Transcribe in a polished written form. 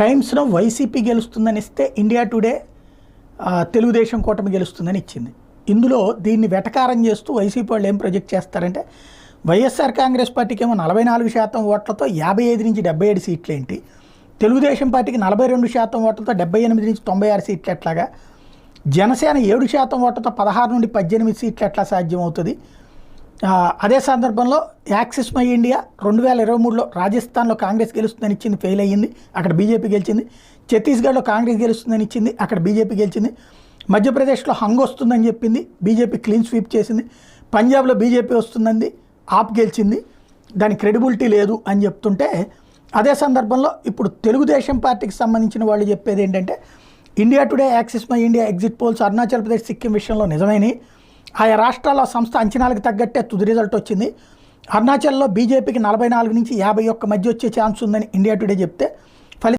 టైమ్స్లో వైసీపీ గెలుస్తుందని ఇస్తే ఇండియా టుడే తెలుగుదేశం కూటమి గెలుస్తుందని ఇచ్చింది. ఇందులో దీన్ని వెటకారం చేస్తూ వైసీపీ వాళ్ళు ఏం ప్రొజెక్ట్ చేస్తారంటే వైఎస్ఆర్ కాంగ్రెస్ పార్టీకి ఏమో 44% ఓట్లతో 55 నుంచి 77 సీట్లు ఏంటి, తెలుగుదేశం పార్టీకి 42% ఓట్లతో 78 నుంచి 96 సీట్లు ఎట్లాగా, జనసేన 7% ఓట్లతో 16 నుండి 18 సీట్లు ఎట్లా సాధ్యమవుతుంది. అదే సందర్భంలో యాక్సిస్ మై ఇండియా 2023లో రాజస్థాన్లో కాంగ్రెస్ గెలుస్తుందని ఇచ్చింది, ఫెయిల్ అయ్యింది, అక్కడ బీజేపీ గెలిచింది. ఛత్తీస్గఢ్లో కాంగ్రెస్ గెలుస్తుందని ఇచ్చింది, అక్కడ బీజేపీ గెలిచింది. మధ్యప్రదేశ్లో హంగ్ వస్తుందని చెప్పింది, బీజేపీ క్లీన్ స్వీప్ చేసింది. పంజాబ్లో బీజేపీ వస్తుందంది, ఆప్ గెలిచింది, దాని క్రెడిబిలిటీ లేదు అని చెప్తుంటే, అదే సందర్భంలో ఇప్పుడు తెలుగుదేశం పార్టీకి సంబంధించిన వాళ్ళు చెప్పేది ఏంటంటే India today, axis my India exit polls Arunachal Pradesh, Sikkim విషయంలో నిజమైనవి. ఆయా రాష్ట్రాల సంస్థ అంచనాలకు తగ్గట్టే తుది రిజల్ట్ వచ్చింది. అరుణాచల్లో బీజేపీకి 44 నుంచి 51 మధ్య వచ్చే ఛాన్స్ ఉందని ఇండియా టుడే చెప్తే